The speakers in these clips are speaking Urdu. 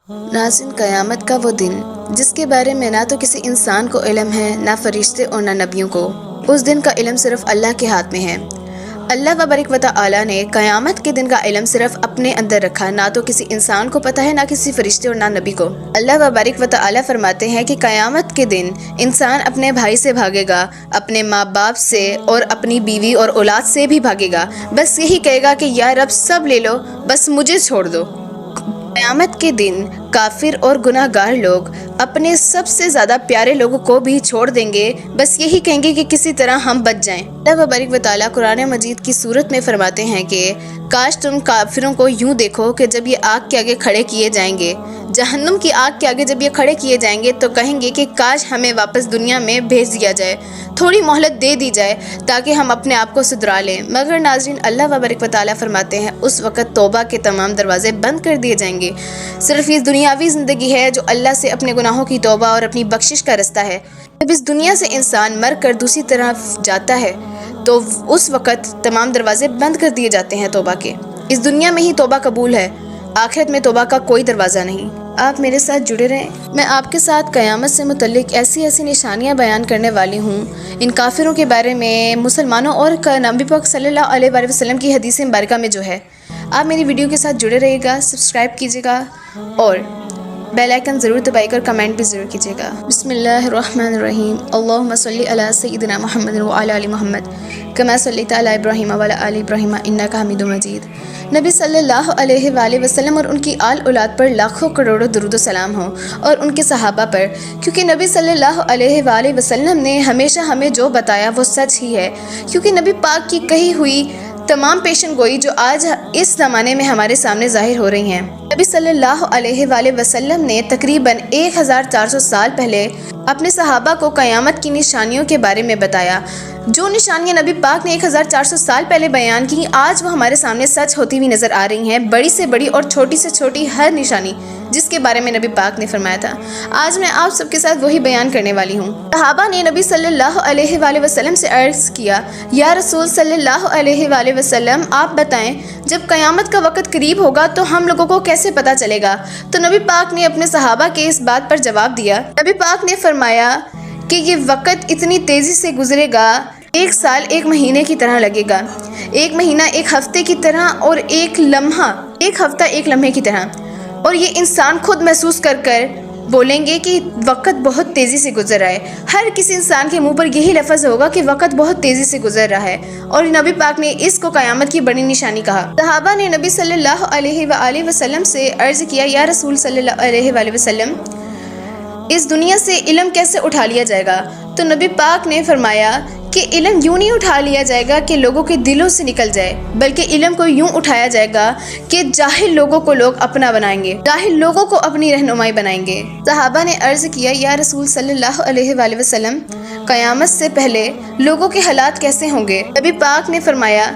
ناظرین، قیامت کا وہ دن جس کے بارے میں نہ تو کسی انسان کو علم ہے، نہ فرشتے اور نہ نبیوں کو۔ اس دن کا علم صرف اللہ کے ہاتھ میں ہے۔ اللہ تبارک و تعالی نے قیامت کے دن کا علم صرف اپنے اندر رکھا، نہ تو کسی انسان کو پتہ ہے، نہ کسی فرشتے اور نہ نبی کو۔ اللہ تبارک و تعالی فرماتے ہیں کہ قیامت کے دن انسان اپنے بھائی سے بھاگے گا، اپنے ماں باپ سے اور اپنی بیوی اور اولاد سے بھی بھاگے گا، بس یہی کہے گا کہ یا رب سب لے لو، بس مجھے چھوڑ دو۔ قیامت کے دن کافر اور گناہ گار لوگ اپنے سب سے زیادہ پیارے لوگوں کو بھی چھوڑ دیں گے، بس یہی کہیں گے کہ کسی طرح ہم بچ جائیں۔ اللہ تبارک و تعالیٰ قرآن مجید کی سورت میں فرماتے ہیں کہ کاش تم کافروں کو یوں دیکھو کہ جب یہ آگ کے آگے کھڑے کیے جائیں گے، جہنم کی آگ کے آگے جب یہ کھڑے کیے جائیں گے تو کہیں گے کہ کاش ہمیں واپس دنیا میں بھیج دیا جائے، تھوڑی مہلت دے دی جائے تاکہ ہم اپنے آپ کو سدھرا لیں۔ مگر ناظرین، اللہ تبارک و تعالیٰ فرماتے ہیں اس وقت توبہ کے تمام دروازے بند کر دیے جائیں گے۔ صرف یہ دنیاوی زندگی ہے جو اللہ سے اپنے گناہوں کی توبہ اور اپنی بخشش کا رستہ ہے۔ جب اس دنیا سے انسان مر کر دوسری طرف جاتا ہے تو اس وقت تمام دروازے بند کر دیے جاتے ہیں توبہ کے۔ اس دنیا میں ہی توبہ قبول ہے، آخرت میں توبہ کا کوئی دروازہ نہیں۔ آپ میرے ساتھ جڑے رہیں، میں آپ کے ساتھ قیامت سے متعلق ایسی نشانیاں بیان کرنے والی ہوں، ان کافروں کے بارے میں، مسلمانوں اور نبی پاک صلی اللہ علیہ وآلہ وسلم کی حدیث مبارکہ میں جو ہے۔ آپ میری ویڈیو کے ساتھ جڑے رہیے گا، سبسکرائب کیجیے گا اور بیل آئیکن ضرور دبائی کر کمنٹ بھی ضرور کیجیے گا۔ بسم اللہ الرحمن الرحیم، اللہم صلی علی سیدنا محمد وعلی آل محمد کما صلیت علی ابراہیم وعلی آل ابراہیم انک حمید مجید۔ نبی صلی اللہ علیہ وآلہ وسلم اور ان کی آل اولاد پر لاکھوں کروڑوں درود و سلام ہوں، اور ان کے صحابہ پر، کیونکہ نبی صلی اللہ علیہ وآلہ وسلم نے ہمیشہ ہمیں جو بتایا وہ سچ ہی ہے، کیونکہ نبی پاک کی کہی ہوئی تمام پیشن گوئی جو آج اس زمانے میں ہمارے سامنے ظاہر ہو رہی ہیں۔ نبی صلی اللہ علیہ وآلہ وسلم نے تقریباً 1400 سال پہلے اپنے صحابہ کو قیامت کی نشانیوں کے بارے میں بتایا۔ جو نشانیاں نبی پاک نے 1400 سال پہلے بیان کی، آج وہ ہمارے سامنے سچ ہوتی ہوئی نظر آ رہی ہیں۔ بڑی سے بڑی اور چھوٹی سے چھوٹی ہر نشانی جس کے بارے میں نبی پاک نے فرمایا تھا، آج میں آپ سب کے ساتھ وہی بیان کرنے والی ہوں۔ صحابہ نے نبی صلی اللہ علیہ وآلہ وسلم سے عرض کیا، یا رسول صلی اللہ علیہ وآلہ وسلم، آپ بتائیں جب قیامت کا وقت قریب ہوگا تو ہم لوگوں کو کیسے پتہ چلے گا؟ تو نبی پاک نے اپنے صحابہ کے اس بات پر جواب دیا۔ نبی پاک نے فرمایا کہ یہ وقت اتنی تیزی سے گزرے گا، ایک سال ایک مہینے کی طرح لگے گا، ایک مہینہ ایک ہفتے کی طرح، اور ایک لمحہ ایک ہفتہ ایک لمحے کی طرح، اور یہ انسان خود محسوس کر بولیں گے کہ وقت بہت تیزی سے گزر رہا ہے۔ ہر کسی انسان کے منہ پر یہی لفظ ہوگا کہ وقت بہت تیزی سے گزر رہا ہے، اور نبی پاک نے اس کو قیامت کی بڑی نشانی کہا۔ صحابہ نے نبی صلی اللہ علیہ وآلہ وسلم سے عرض کیا، یا رسول صلی اللہ علیہ وآلہ وسلم، اس دنیا سے علم کیسے اٹھا لیا جائے گا؟ تو نبی پاک نے فرمایا کہ علم یوں نہیں اٹھا لیا جائے گا کہ لوگوں کے دلوں سے نکل جائے، بلکہ علم کو یوں اٹھایا جائے گا کہ جاہل لوگوں کو لوگ اپنا بنائیں گے، جاہل لوگوں کو اپنی رہنمائی بنائیں گے۔ صحابہ نے عرض کیا، یا رسول صلی اللہ علیہ وآلہ وسلم، قیامت سے پہلے لوگوں کے حالات کیسے ہوں گے؟ نبی پاک نے فرمایا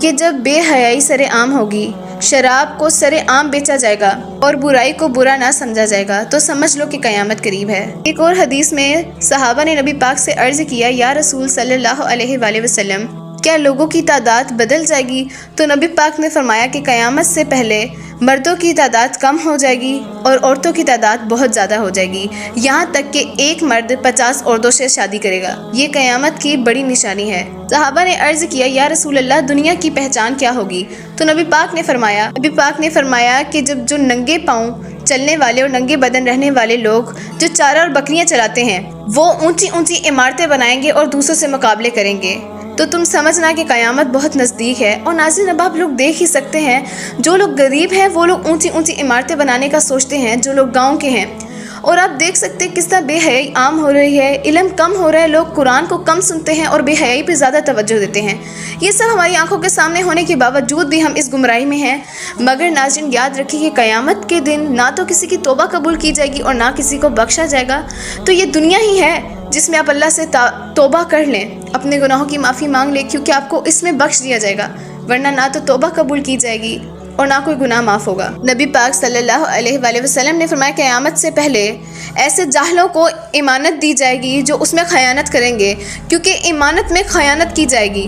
کہ جب بے حیائی سر عام ہوگی، شراب کو سر عام بیچا جائے گا اور برائی کو برا نہ سمجھا جائے گا، تو سمجھ لو کہ قیامت قریب ہے۔ ایک اور حدیث میں صحابہ نے نبی پاک سے عرض کیا، یا رسول صلی اللہ علیہ وآلہ وسلم، کیا لوگوں کی تعداد بدل جائے گی؟ تو نبی پاک نے فرمایا کہ قیامت سے پہلے مردوں کی تعداد کم ہو جائے گی اور عورتوں کی تعداد بہت زیادہ ہو جائے گی، یہاں تک کہ ایک مرد 50 عورتوں سے شادی کرے گا۔ یہ قیامت کی بڑی نشانی ہے۔ صحابہ نے عرض کیا، یا رسول اللہ، دنیا کی پہچان کیا ہوگی؟ تو نبی پاک نے فرمایا کہ جب جو ننگے پاؤں چلنے والے اور ننگے بدن رہنے والے لوگ جو چارہ اور بکریاں چلاتے ہیں، وہ اونچی اونچی عمارتیں بنائیں گے اور دوسروں سے مقابلے کریں گے، تو تم سمجھنا کہ قیامت بہت نزدیک ہے۔ اور ناظرین، اب آپ لوگ دیکھ ہی سکتے ہیں، جو لوگ غریب ہیں وہ لوگ اونچی اونچی عمارتیں بنانے کا سوچتے ہیں، جو لوگ گاؤں کے ہیں، اور آپ دیکھ سکتے ہیں کس طرح بے حیائی عام ہو رہی ہے، علم کم ہو رہا ہے، لوگ قرآن کو کم سنتے ہیں اور بے حیائی پہ زیادہ توجہ دیتے ہیں۔ یہ سب ہماری آنکھوں کے سامنے ہونے کے باوجود بھی ہم اس گمراہی میں ہیں۔ مگر ناظرین، یاد رکھیے کہ قیامت کے دن نہ تو کسی کی توبہ قبول کی جائے گی اور نہ کسی کو بخشا جائے گا۔ تو یہ دنیا ہی ہے جس میں آپ اللہ سے توبہ کر لیں، اپنے گناہوں کی معافی مانگ لیں، کیونکہ آپ کو اس میں بخش دیا جائے گا، ورنہ نہ تو توبہ قبول کی جائے گی اور نہ کوئی گناہ معاف ہوگا۔ نبی پاک صلی اللہ علیہ وآلہ وسلم نے فرمایا، قیامت سے پہلے ایسے جاہلوں کو امانت دی جائے گی جو اس میں خیانت کریں گے، کیونکہ امانت میں خیانت کی جائے گی